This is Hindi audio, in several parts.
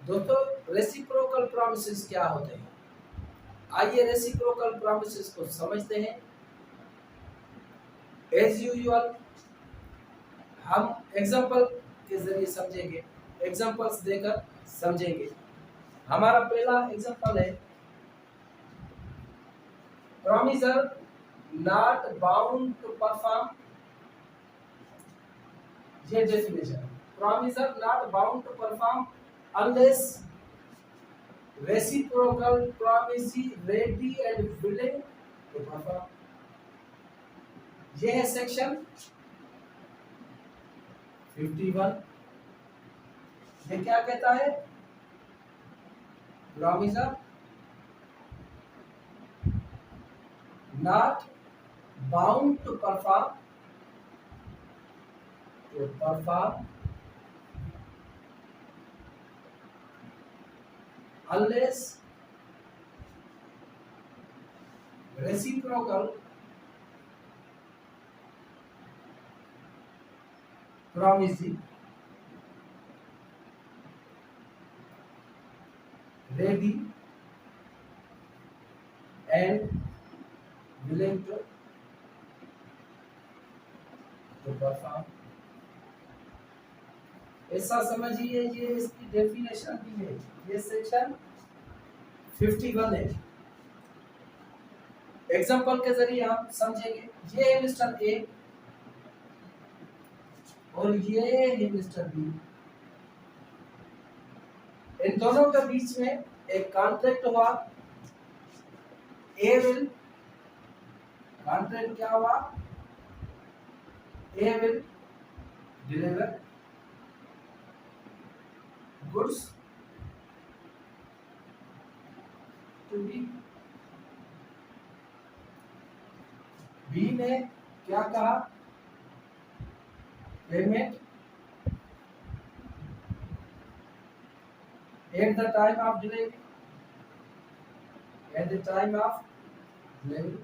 दोस्तों रेसिप्रोकल प्रॉमिसेस क्या होते हैं, आइए रेसिप्रोकल प्रॉमिसेस को समझते हैं। एज यूजुअल हम एग्जांपल के जरिए समझेंगे, एग्जांपल्स देकर समझेंगे। हमारा पहला एग्जांपल है promiser not bound to perform। ये definition, promiser not bound to perform unless reciprocal promisee ready and willing to perform। ये है सेक्शन 51। ये क्या कहता है? promiser not bound to perform unless reciprocal promisee ready and willing to perform। ऐसा समझिए, ये इसकी डेफिनेशन भी है, ये सेक्शन 51 है। एग्जांपल के जरिए हम समझेंगे। ये है मिस्टर ए और ये है मिस्टर बी। इन दोनों के बीच में एक कॉन्ट्रैक्ट हुआ। ए विल, कॉन्ट्रैक्ट क्या हुआ? A will deliver goods to B। B ने क्या कहा? Payment at the time of delivery, at the time of delivery।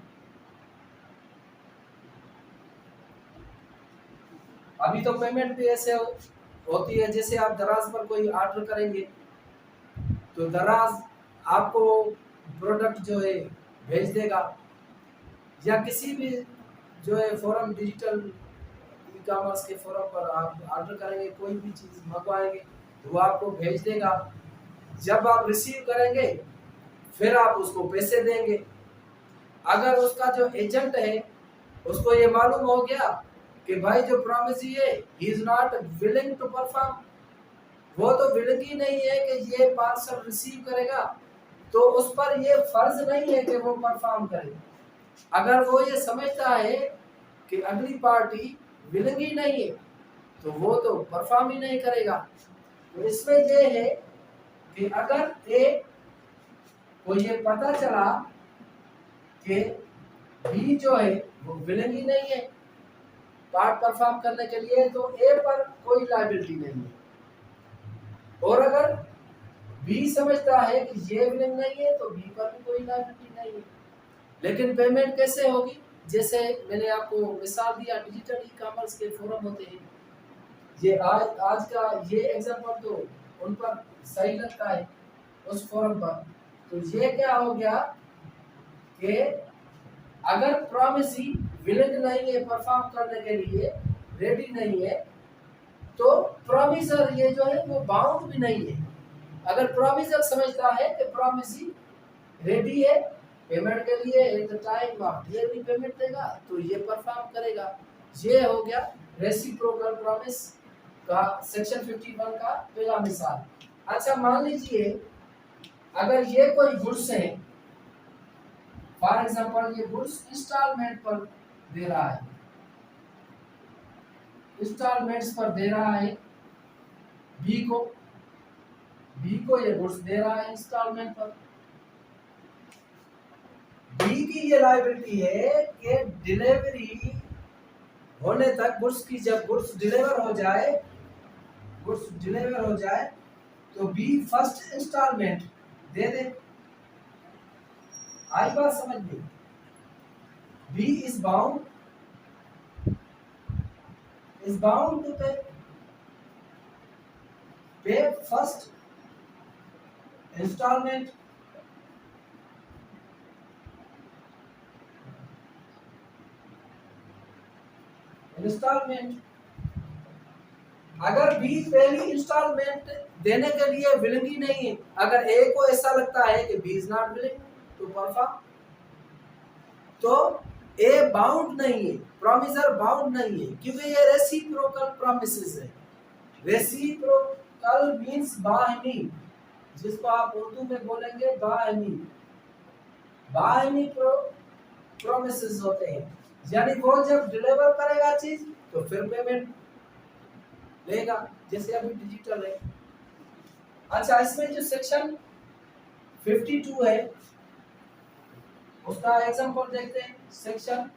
अभी तो पेमेंट भी ऐसे होती है जैसे आप दराज पर कोई ऑर्डर करेंगे तो दराज आपको प्रोडक्ट जो है भेज देगा, या किसी भी जो है फोरम, डिजिटल ई कॉमर्स के फोरम पर आप ऑर्डर करेंगे, कोई भी चीज़ मंगवाएंगे तो वो आपको भेज देगा। जब आप रिसीव करेंगे फिर आप उसको पैसे देंगे। अगर उसका जो एजेंट है उसको ये मालूम हो गया कि भाई जो प्रॉमिसी है he is not willing to perform, वो तो विलिंग ही नहीं है कि ये पार्सल रिसीव करेगा, तो उस पर ये फर्ज नहीं है कि वो परफॉर्म करे। अगर वो ये समझता है कि अगली पार्टी विलिंग ही नहीं है तो वो तो परफॉर्म ही नहीं करेगा। तो इसमें ये है कि अगर ए को ये पता चला कि बी जो है वो विलिंग ही नहीं है पार्ट परफॉर्म करने के लिए, तो ए पर कोई लायबिलिटी नहीं है। और अगर बी समझता है कि ये विलिंग नहीं है तो बी पर भी कोई लायबिलिटी नहीं है। लेकिन पेमेंट कैसे होगी? जैसे मैंने आपको मिसाल दिया, डिजिटल ई कॉमर्स के फोरम होते हैं, ये आज का ये एग्जांपल तो उन पर सही लगता है उस फोरम पर। तो ये क्या हो गया कि अगर प्रॉमिसी विलिंग नहीं है परफॉर्म करने के लिए, रेडी नहीं है, तो प्रॉमिसर ये जो है वो बाउंड भी नहीं है। अगर प्रॉमिसर समझता है कि प्रॉमिसी रेडी है पेमेंट के लिए, at the time of delivery payment देगा, तो ये परफॉर्म करेगा। ये हो गया रेसिप्रोकल प्रॉमिस का सेक्शन 51 का पहला मिसाल। अच्छा, मान लीजिए अगर ये कोई गुड्स है, फॉर एग्जांपल ये गुड्स इंस्टॉलमेंट पर दे रहा है, इंस्टॉलमेंट्स पर दे रहा है बी को ये गुड्स दे रहा है इंस्टॉलमेंट पर। बी की ये लायबिलिटी है कि डिलीवरी होने तक गुड्स की, जब गुड्स डिलीवर हो जाए तो बी फर्स्ट इंस्टॉलमेंट दे दे। आई बात समझ में? बी इज बाउंड टू पे फर्स्ट इंस्टॉलमेंट, इंस्टॉलमेंट अगर बी पहली इंस्टॉलमेंट देने के लिए विलिंग ही नहीं है, अगर ए को ऐसा लगता है कि B is not willing to perform, तो ए बाउंड नहीं है, प्रॉमिसर बाउंड नहीं है, क्योंकि ये रेसिप्रोकल प्रॉमिसेस है। रेसिप्रोकल मींस बाहमी, जिसको आप उर्दू में बोलेंगे बाहमी, बाहमी प्रॉमिसेस होते हैं, यानी वो जब डिलीवर करेगा चीज तो फिर पेमेंट लेगा, जैसे अभी डिजिटल है। अच्छा, इसमें जो सेक्शन 52 है उसका एग्जांपल देखते हैं। सेक्शन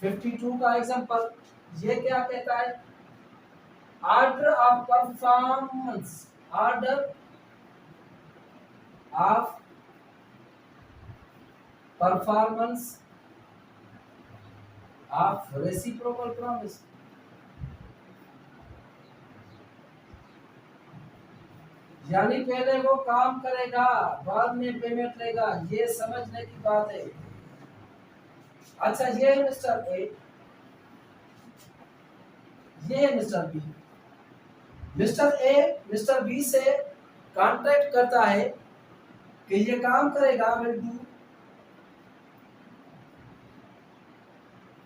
52 का एग्जांपल ये क्या कहता है? Order of performance, order of performance of reciprocal promise. यानी पहले वो काम करेगा बाद में पेमेंट लेगा, ये समझने की बात है। अच्छा, ये है मिस्टर ए, ये है mister B. Mister A mister B से कॉन्ट्रैक्ट करता है कि ये काम करेगा, will do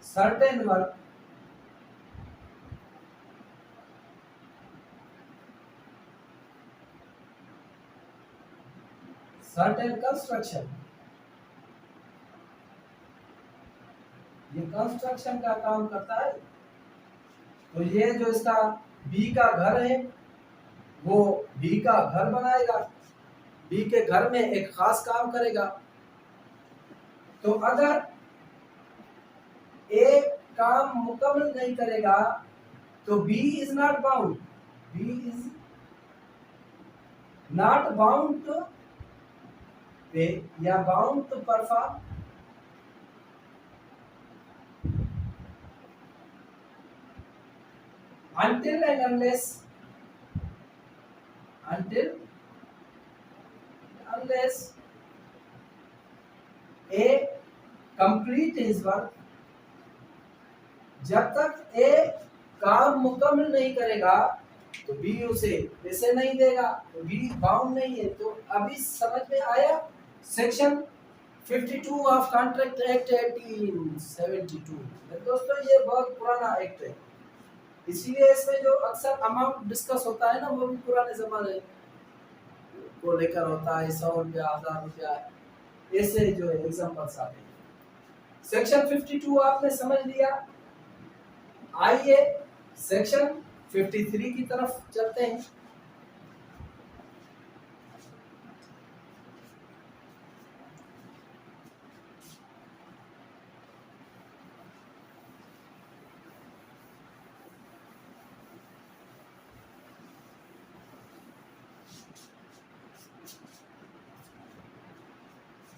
certain work, certain construction, ये कंस्ट्रक्शन का काम करता है। तो ये जो इसका बी का घर है वो बी का घर बनाएगा, बी के घर में एक खास काम करेगा। तो अगर ए काम मुकम्मल नहीं करेगा तो B is not bound, B is not bound to pay या bound to perform until and unless A complete his work, जब तक ए काम मुकम्मल नहीं करेगा तो बी उसे पैसे नहीं देगा, तो बी बाउंड नहीं है। तो अभी समझ में आया? Section 52 of contract act 1872। दोस्तों, ये बहुत पुराना एक्ट है, इसीलिए इसमें जो अक्सर अमाउंट डिस्कस होता है ना, वो भी पुराने जमाने को लेकर होता है, 100 रुपया, 1000 रुपया, ऐसे जो है एग्जांपल्स आते हैं। सेक्शन 52 आपने समझ लिया। आइए सेक्शन 53 की तरफ चलते हैं।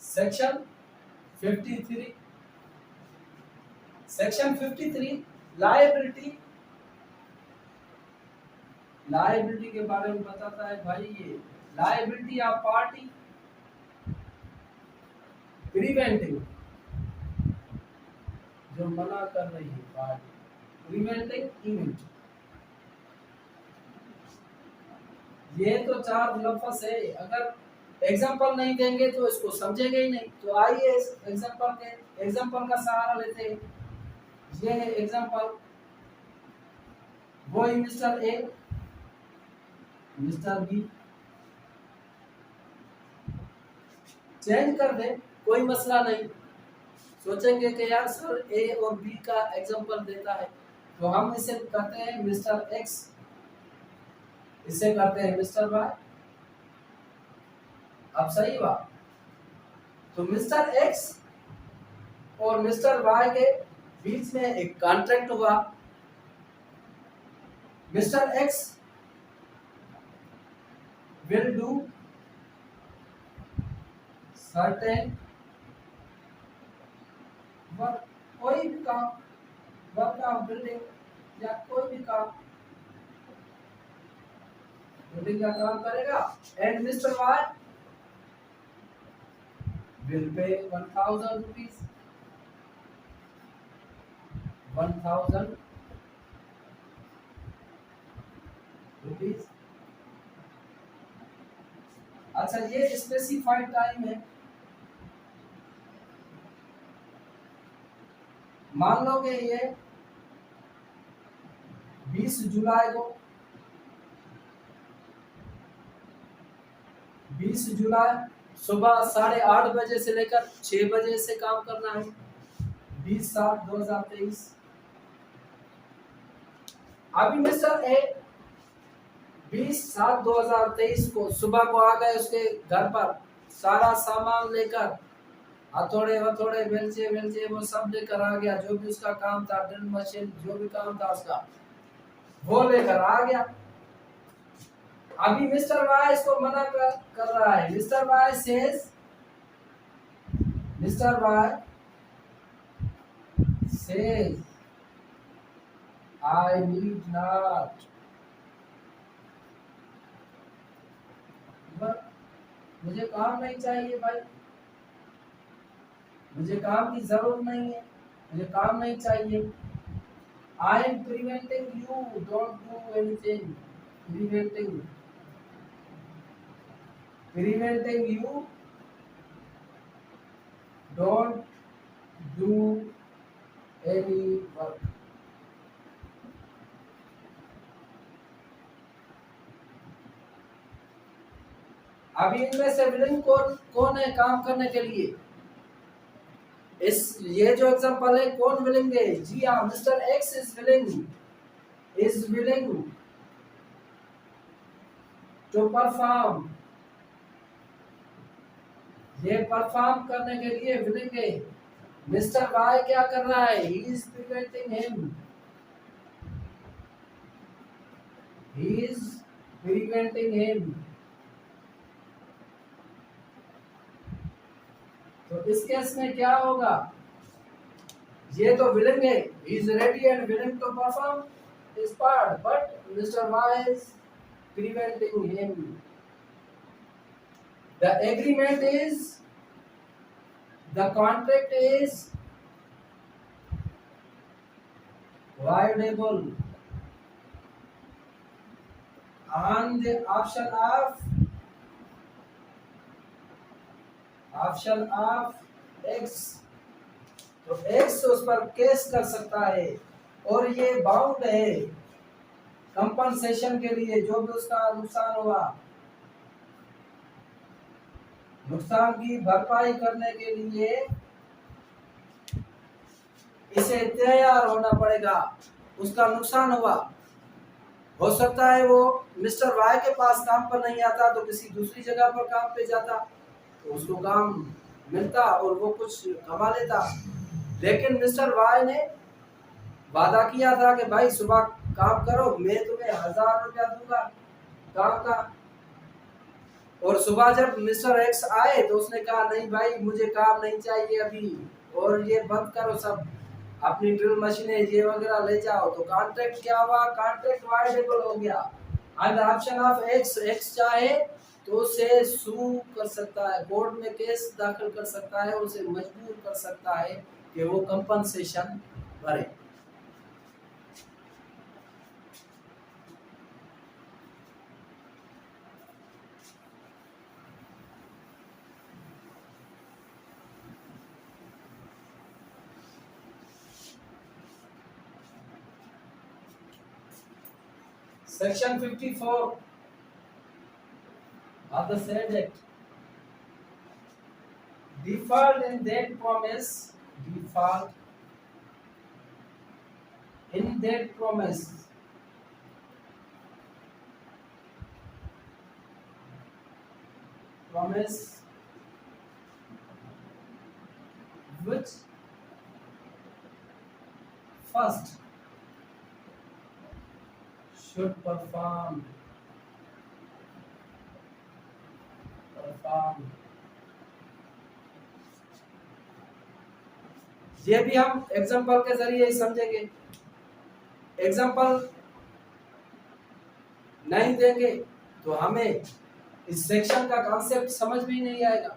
सेक्शन 53, सेक्शन 53 लायबिलिटी, लायबिलिटी के बारे में बताता है भाई। ये लायबिलिटी ऑफ पार्टी प्रिवेंटिंग, जो मना कर रही है पार्टी, प्रिवेंटिंग इवेंट। ये तो चार लफ्ज है, अगर एग्जाम्पल नहीं देंगे तो इसको समझेंगे ही नहीं। तो आइए एग्जाम्पल का सहारा लेते हैं। ये है एग्जाम्पल, वो mister A mister B, change कर दे कोई मसला नहीं। सोचेंगे कि यार सर ए और बी का एग्जाम्पल देता है, तो हम इसे करते हैं मिस्टर एक्स, इसे करते हैं मिस्टर वाई। अब सही बात, तो मिस्टर एक्स और मिस्टर वाई के बीच में एक कॉन्ट्रैक्ट हुआ। Mister x will do certain work, कोई भी काम, वर्क ऑफ बिल्डिंग या कोई भी काम, बिल्डिंग का काम करेगा। And mister Y will pay 1000 rupees. 1000 rupees. अच्छा, ये स्पेसिफाइड टाइम है. मान लो कि ये 20 जुलाई को 20 जुलाई सुबह 8:30 बजे से लेकर 6 बजे से काम करना है. 20/7/2023. अभी मिस्टर ए 20/7/2023 को सुबह को आ गए उसके घर पर, सारा सामान लेकर, हथौड़े वथौड़े बेलचे वो सब लेकर आ गया. जो भी उसका काम था, ड्रिल मशीन, जो भी काम था उसका, वो लेकर आ गया. अभी मिस्टर वाई इसको मना कर रहा है. Mister Y says I need not, मुझे काम नहीं चाहिए भाई, मुझे काम की जरूरत नहीं है, मुझे काम नहीं चाहिए. I am preventing you, don't do anything. preventing you, don't do any work. अभी इनमें से विलिंग कौन है काम करने के लिए? ये जो एग्जांपल है, कौन विलिंग है? जी हाँ, mister X is willing to perform. ये परफॉर्म करने के लिए विलिंग है. मिस्टर वाई क्या कर रहा है? He is preventing him. तो इस केस में क्या होगा? ये तो विलिंग है, he is ready and willing to perform his part, but mister Y is preventing him. The contract is voidable on the option of X. तो X उस पर केस कर सकता है और ये बाउंड है कंपनसेशन के लिए. जो भी उसका नुकसान हुआ, नुकसान की भरपाई करने के लिए इसे तैयार होना पड़ेगा. उसका नुकसान हुआ, हो सकता है वो मिस्टर वाई के पास काम पर नहीं आता तो किसी दूसरी जगह पर काम पे जाता, तो उसको काम मिलता और वो कुछ कमा लेता. लेकिन मिस्टर वाई ने वादा किया था कि भाई सुबह काम करो, मैं तुम्हें 1000 रुपया दूंगा काम का. और सुबह जब मिस्टर एक्स आए तो उसने कहा नहीं भाई, मुझे काम नहीं चाहिए अभी, और ये बंद करो सब, अपनी ड्रिल मशीनें ये वगैरह ले जाओ. तो कॉन्ट्रैक्ट क्या हुआ? कॉन्ट्रैक्ट वाइडेबल हो गया. एंड ऑप्शन ऑफ एक्स चाहे तो उसे सू कर सकता है, कोर्ट में केस दाखिल कर सकता है, उसे मजबूर कर सकता है कि वो कंपनसेशन भरे. Section 54 of the said act. Default in that promise. Promise which first should perform. ये भी हम एग्जांपल के जरिए ही समझेंगे. एग्जांपल नहीं देंगे तो हमें इस सेक्शन का कॉन्सेप्ट समझ में ही नहीं आएगा.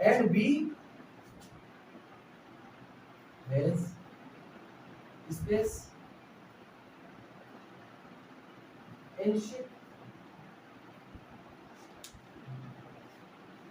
and B has space in ship.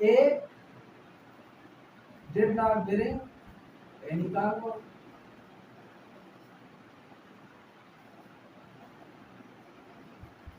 A did not bring any cargo.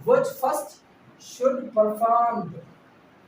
which first should performed,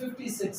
56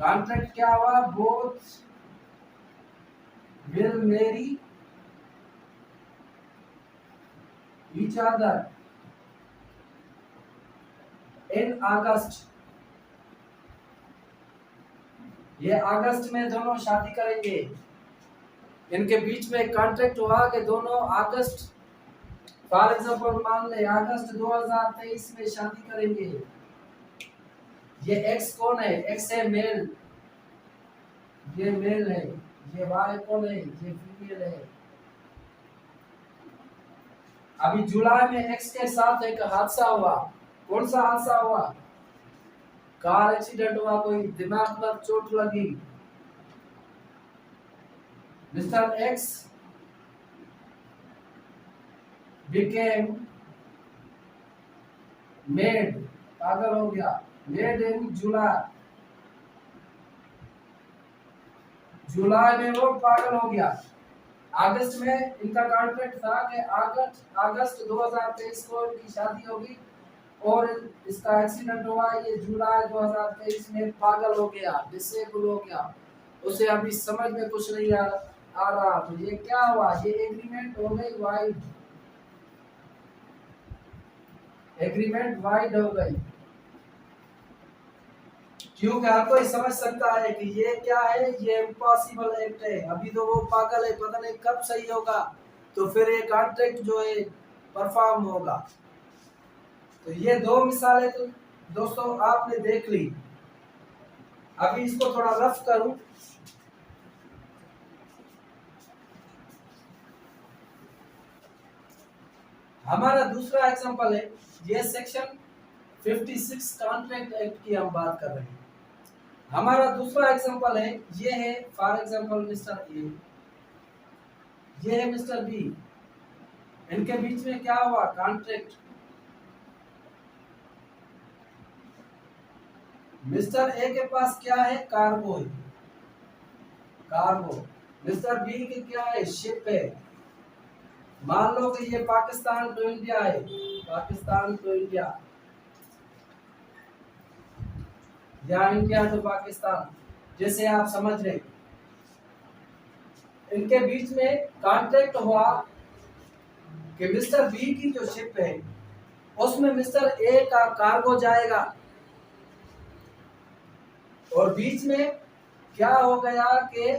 contract क्या हुआ, both will marry each other in August. ये अगस्त में दोनों शादी करेंगे। इनके बीच में कॉन्ट्रैक्ट हुआ कि दोनों अगस्त, फॉर एग्जांपल मान ले अगस्त 2023 में शादी करेंगे। ये एक्स कौन है, एक्स है मेल, ये मेल है। ये वाई कौन है, ये फीमेल है। अभी जुलाई में एक्स के साथ एक हादसा हुआ। कौन सा हादसा हुआ, कार एक्सीडेंट हुआ, कोई दिमाग पर चोट लगी। मिस्टर एक्स became made, पागल हो गया, made in जुलाई, जुलाई में वो पागल हो गया। अगस्त में इनका कॉन्ट्रैक्ट था कि अगस्त 2023 को इनकी शादी होगी और इसका एक्सीडेंट हुआ। ये जुलाई 2023 में पागल हो गया, डिसेबल हो गया, उसे अभी समझ में कुछ नहीं आ रहा। तो ये क्या हुआ, ये एग्रीमेंट हो गई वाइड, एग्रीमेंट वाइड हो गई। क्योंकि हर कोई समझ सकता है कि ये क्या है, ये इम्पॉसिबल एक्ट है। अभी तो वो पागल है, पता नहीं कब सही होगा, तो फिर ये कॉन्ट्रैक्ट जो है परफॉर्म होगा। तो ये दो मिसालें तो दोस्तों आपने देख ली। अभी इसको थोड़ा रफ करूं। हमारा दूसरा एग्जांपल है, ये सेक्शन 56 कॉन्ट्रैक्ट एक्ट की हम बात कर रहे हैं। हमारा दूसरा एग्जांपल है, ये है फॉर एग्जांपल मिस्टर ए, ये है मिस्टर बी। इनके बीच में क्या हुआ, कॉन्ट्रैक्ट। मिस्टर ए के पास क्या है, कार्गो है, कार्गो। मिस्टर बी के क्या है, शिप है। मान लो कि ये पाकिस्तान टू इंडिया है, पाकिस्तान टू इंडिया या इंडिया टू पाकिस्तान, जैसे आप समझ रहे। इनके बीच में कॉन्ट्रैक्ट हुआ कि मिस्टर बी की जो शिप है उसमें मिस्टर ए का कार्गो जाएगा, और बीच में क्या हो गया कि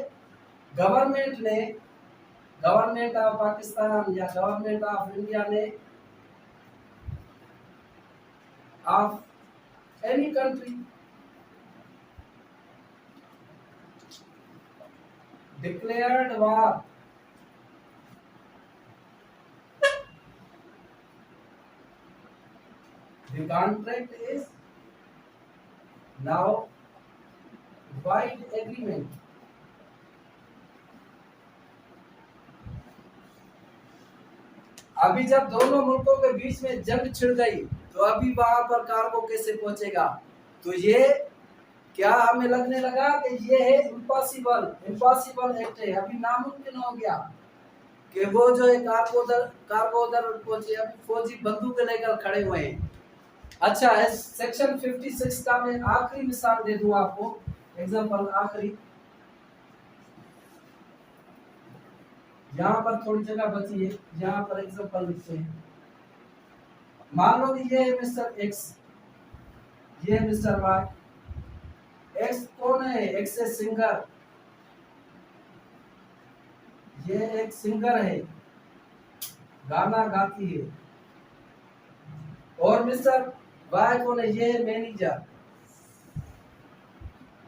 गवर्नमेंट ऑफ पाकिस्तान या गवर्नमेंट ऑफ इंडिया ने, of any country, declared war, the contract is now void agreement। अभी जब दोनों मुल्कों के बीच में जंग छिड़ गई तो अभी वहां पर कार्गो कैसे पहुंचेगा। तो ये क्या हमें लगने लगा कि ये है इम्पॉसिबल एक्ट है। अभी नामुमकिन हो गया कि वो जो है कार्गो उधर पहुंचे। अभी फौजी बंदूक लेकर खड़े हुए हैं। अच्छा है, सेक्शन 56 का मैं आखिरी मिसाल दे दूं आपको, एग्जांपल आखिरी, यहाँ पर थोड़ी जगह बची है, यहाँ पर एग्जांपल लिखते हैं। मान लो कि ये है मिस्टर एक्स, ये है मिस्टर वाई। एक्स कौन है, एक्स है सिंगर, ये एक सिंगर है, गाना गाती है। और मिस्टर वाई कौन है, ये है मैनेजर,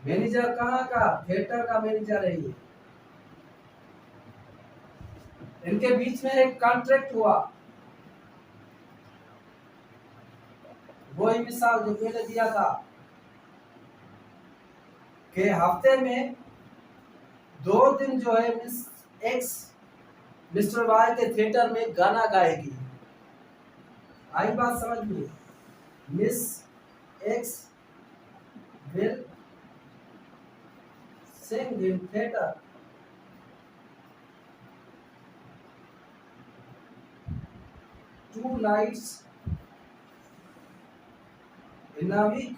मैनेजर कहाँ का, थिएटर का मैनेजर है ये। इनके बीच में एक कॉन्ट्रैक्ट हुआ, वही मिसाल जो पहले दिया था कि हफ्ते में 2 दिन जो है मिस एक्स मिस्टर वाई के थिएटर में गाना गाएगी। आई बात समझ में, miss X will sing in theatre, two nights in a week.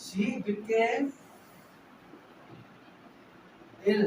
she became ill،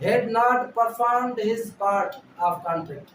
had not performed his part of contract،